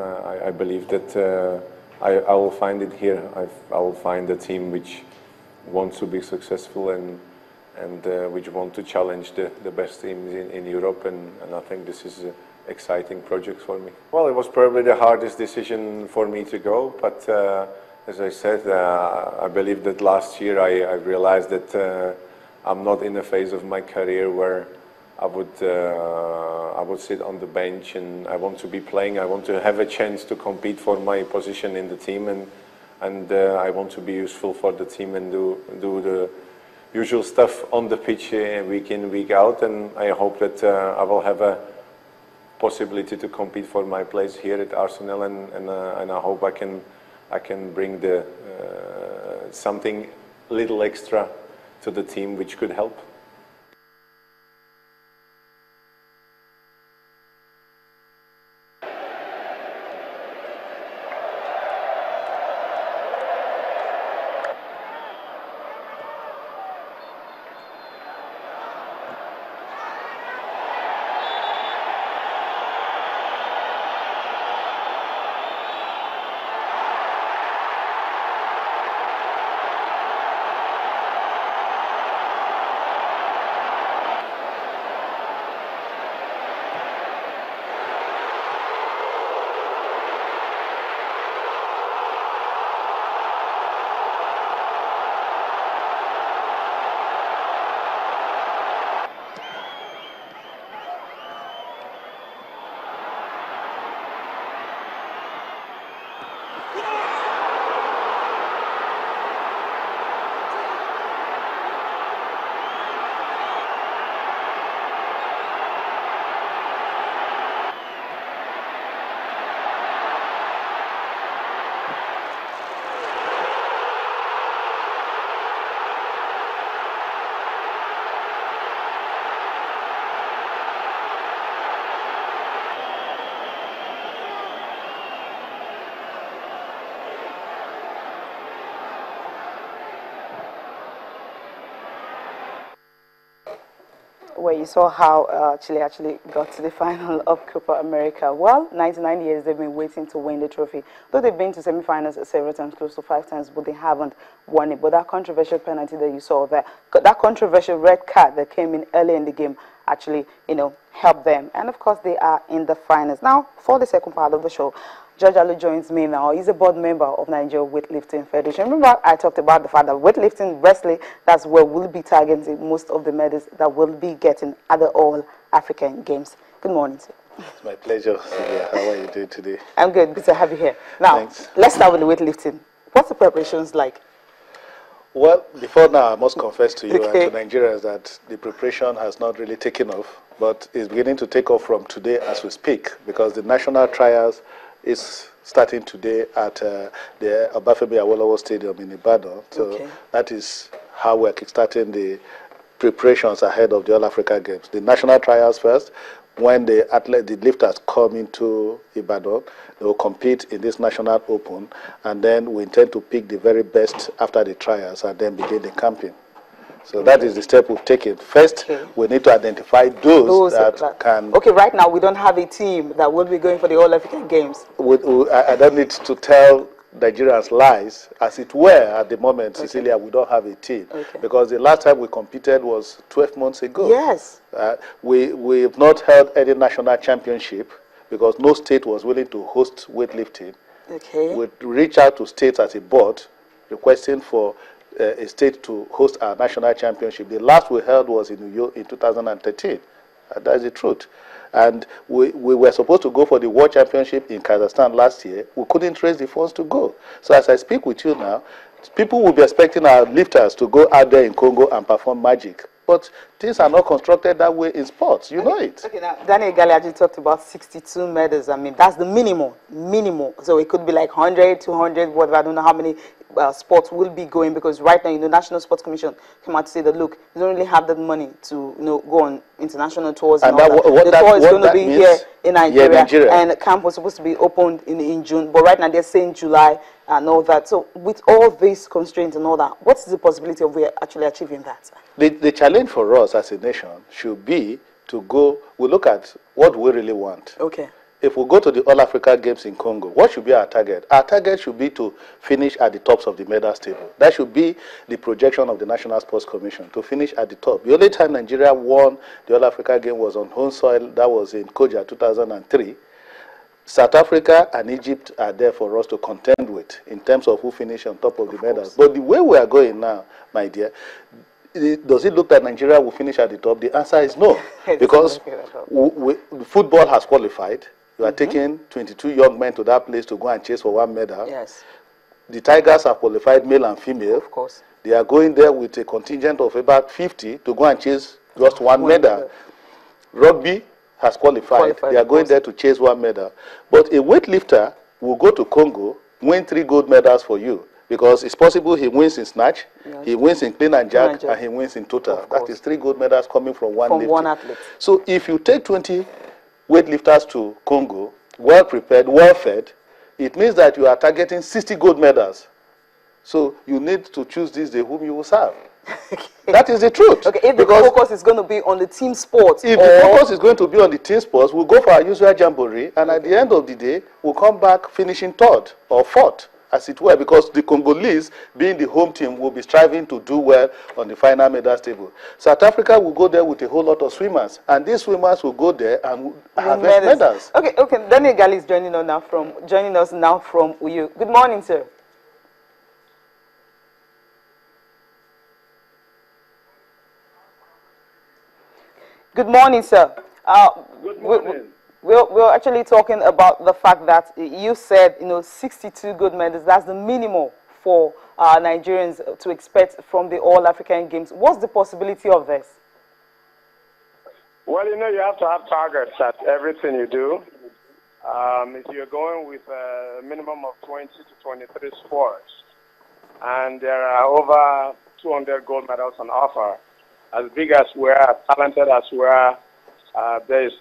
I believe that I will find it here. I will find a team which wants to be successful and which want to challenge the best teams in Europe, and I think this is an exciting project for me. Well, it was probably the hardest decision for me to go, but as I said, I believe that last year I realized that I'm not in a phase of my career where I would sit on the bench, and I want to be playing. I want to have a chance to compete for my position in the team, and I want to be useful for the team and do the usual stuff on the pitch week in, week out. And I hope that I will have a possibility to compete for my place here at Arsenal, and I hope I can bring the something little extra to the team which could help. Where you saw how Chile actually got to the final of Copa America. Well, 99 years they've been waiting to win the trophy. Though they've been to semi-finals several times, close to 5 times, but they haven't won it. But that controversial penalty that you saw there, that controversial red card that came in early in the game actually, helped them. And of course, they are in the finals. Now, for the second part of the show, George Alu joins me now. He's a board member of Nigeria Weightlifting Federation. Remember, I talked about the fact that weightlifting, wrestling, that's where we'll be targeting most of the medals that we'll be getting at the All-African Games. Good morning, sir. It's my pleasure, Sylvia. How are you doing today? I'm good. Good to have you here. Now, Thanks. Let's start with the weightlifting. What's the preparations like? Well, before now, I must confess to you Okay. and to Nigerians that the preparation has not really taken off, but it's beginning to take off from today as we speak, because the national trials is starting today at the Obafemi Awolowo Stadium in Ibadan. So that is how we're kickstarting the preparations ahead of the All-Africa Games. The national trials first. When the lifters come into Ibadan, they will compete in this national open, and then we intend to pick the very best after the trials and then begin the camping. So that is the step we've taken. First, we need to identify those that can... Okay, right now we don't have a team that will be going for the All-African Games. I don't need to tell Nigerians lies. As it were, at the moment, Cecilia, we don't have a team. Because the last time we competed was 12 months ago. Yes. We've not held any national championship because no state was willing to host weightlifting. Okay. We reached out to states as a board requesting for a state to host our national championship. The last we held was in New York in 2013. That's the truth. And we were supposed to go for the World Championship in Kazakhstan last year. We couldn't raise the funds to go. So as I speak with you now, people will be expecting our lifters to go out there in Congo and perform magic. But things are not constructed that way in sports. You know it. Okay, now, Daniel Galiaji talked about 62 medals. I mean, that's the minimum. So it could be like 100, 200, whatever. I don't know how many sports will be going, because right now, National Sports Commission came out to say that, look, you don't really have that money to, go on international tours. And the tour is going to be here in Nigeria. And the camp was supposed to be opened in June. But right now, they're saying July and all that. So with all these constraints and all that, what's the possibility of we actually achieving that? The challenge for us as a nation should be to go, we look at what we really want. Okay. if we go to the All-Africa Games in Congo, what should be our target? Our target should be to finish at the tops of the medal table. That should be the projection of the National Sports Commission, to finish at the top. The only time Nigeria won the All-Africa Game was on home soil. That was in Koja, 2003. South Africa and Egypt are there for us to contend with in terms of who finished on top of the medals. But the way we are going now, my dear, does it look like Nigeria will finish at the top? The answer is no, because football has qualified. You are taking 22 young men to that place to go and chase for one medal. Yes. The Tigers have qualified male and female. Of course. They are going there with a contingent of about 50 to go and chase just one medal. Rugby has qualified. They are going there to chase one medal. But a weightlifter will go to Congo, win 3 gold medals for you. Because it's possible he wins in snatch, he wins in clean and jerk, and he wins in total. That is 3 gold medals coming from one athlete. So if you take 20 weightlifters to Congo, well prepared, well fed, it means that you are targeting 60 gold medals. So you need to choose this day whom you will serve. That is the truth. Okay, if the focus is going to be on the team sports. If the focus is going to be on the team sports, we'll go for our usual jamboree, and at the end of the day, we'll come back finishing 3rd or 4th, as it were, because the Congolese, being the home team, will be striving to do well on the final medals table. South Africa will go there with a whole lot of swimmers, and these swimmers will go there and harvest medals. Okay, Daniel Gali is joining us now from Uyo. Good morning, sir. Good morning, sir. Good morning. We're actually talking about the fact that you said, 62 gold medals, that's the minimum for Nigerians to expect from the All-African Games. What's the possibility of this? Well, you have to have targets at everything you do. If you're going with a minimum of 20 to 23 sports, and there are over 200 gold medals on offer, as big as we are, as talented as we are, there is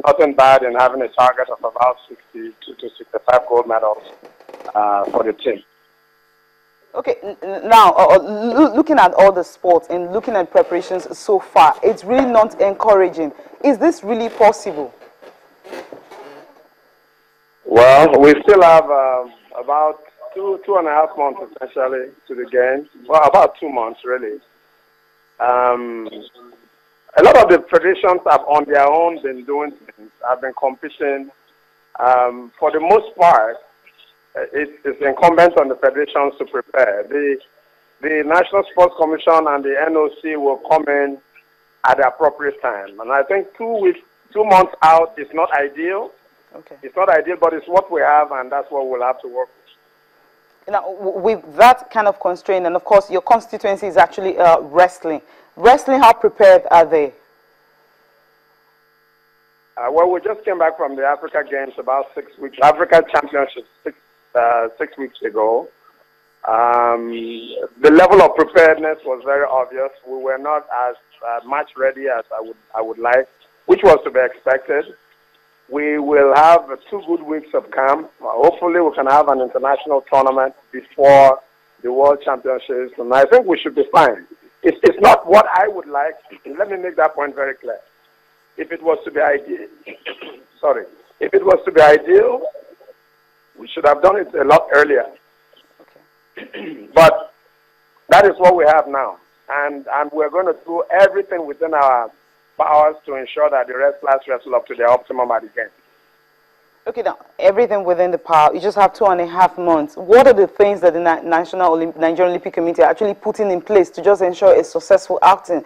nothing bad in having a target of about 62 to 65 gold medals for the team. Okay, now looking at all the sports and looking at preparations so far, it's really not encouraging. Is this really possible? Well, we still have about 2.5 months essentially to the games. Well, about 2 months really. A lot of the federations have on their own been doing things, have been competing. For the most part, it's incumbent on the federations to prepare. The National Sports Commission and the NOC will come in at the appropriate time. And I think 2 months out is not ideal. Okay. It's not ideal, but it's what we have, and that's what we'll have to work with. Now, with that kind of constraint, and of course your constituency is actually wrestling. Wrestling, how prepared are they? Well, we just came back from the Africa Games about 6 weeks, Africa Championship 6 weeks ago. The level of preparedness was very obvious. We were not as much ready as I would like, which was to be expected. We will have 2 good weeks of camp. Hopefully we can have an international tournament before the World Championships, and I think we should be fine. It's not what I would like. Let me make that point very clear. If it was to be ideal, if it was to be ideal, we should have done it a lot earlier. Okay. But that is what we have now, and we're going to do everything within our powers to ensure that the wrestlers wrestle up to their optimum at the game. Okay, now, everything within the power, you just have 2.5 months. What are the things that the Nigerian Olympic Committee are actually putting in place to just ensure a successful outing?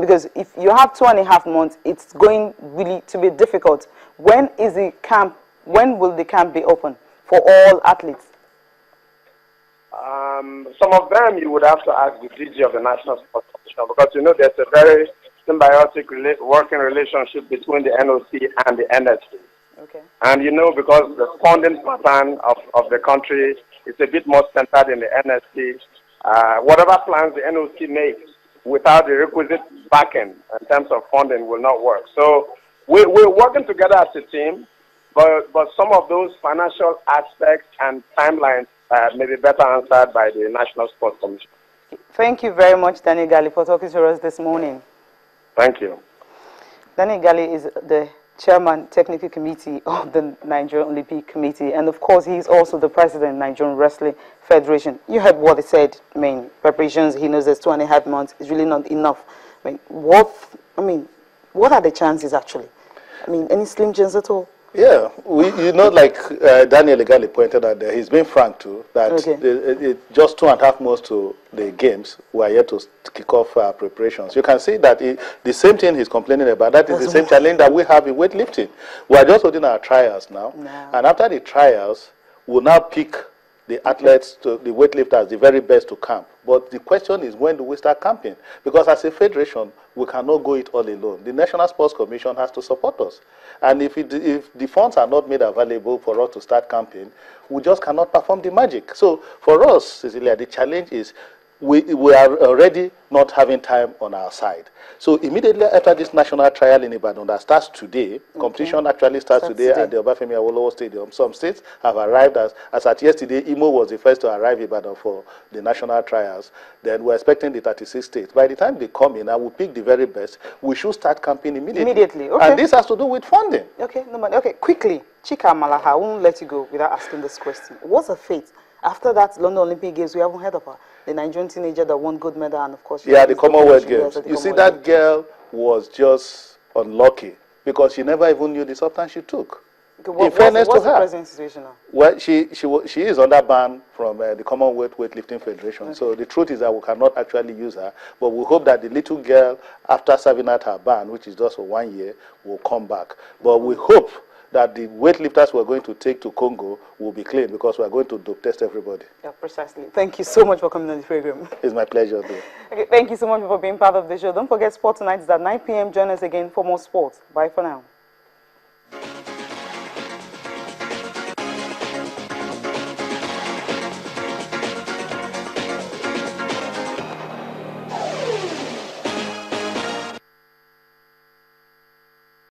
Because if you have 2.5 months, it's going really to be difficult. When will the camp be open for all athletes? Some of them you would have to ask the DG of the National Sports Commission, because there's a very symbiotic working relationship between the NOC and the NSC. Okay. And because the funding pattern of the country is a bit more centered in the NSC, whatever plans the NOC makes without the requisite backing in terms of funding will not work. So we're working together as a team, but some of those financial aspects and timelines may be better answered by the National Sports Commission. Thank you very much, Daniel Gali, for talking to us this morning. Thank you. Daniel Gali is the Chairman, Technical Committee of the Nigerian Olympic Committee, and of course, he's also the President of Nigerian Wrestling Federation. You heard what he said. I mean, preparations, he knows there's 2.5 months. It's really not enough. I mean, what are the chances, actually? I mean, any slim chance at all? Yeah, like Daniel Igali pointed out there, he's been frank too, that just 2.5 months to the games, we are yet to kick off our preparations. You can see that the same thing he's complaining about, that is the same challenge that we have in weightlifting. We are just holding our trials now, and after the trials, we'll now pick the athletes, the weightlifters, the very best to camp. But the question is, when do we start camping? Because as a federation, we cannot go it all alone. The National Sports Commission has to support us. And if the funds are not made available for us to start camping, we just cannot perform the magic. So for us, Cecilia, the challenge is we are already not having time on our side. So immediately after this national trial in Ibadan that starts today, competition actually starts today at the Obafemi Awolowo Stadium. Some states have arrived as at yesterday. Imo was the first to arrive in Ibadan for the national trials. Then we're expecting the 36 states. By the time they come in, I will pick the very best. We should start camping immediately. Okay. And this has to do with funding. Okay, okay, quickly. Chika Malaha, I won't let you go without asking this question. What's the fate? After that London Olympic Games, we haven't heard of her. The Nigerian teenager that won gold medal, and of course, the Commonwealth Games. You see, that girl was just unlucky because she never even knew the substance she took. Okay, in fairness to her, the present situation now? Well, she is under ban from the Commonwealth Weightlifting Federation. Okay. So the truth is that we cannot actually use her, but we hope that the little girl, after serving out her ban, which is just for 1 year, will come back. But we hope that the weightlifters we're going to take to Congo will be clean, because we're going to dope test everybody. Yeah, precisely. Thank you so much for coming on the program. It's my pleasure, dear. Okay, thank you so much for being part of the show. Don't forget, Sport Tonight is at 9 p.m. Join us again for more sports. Bye for now.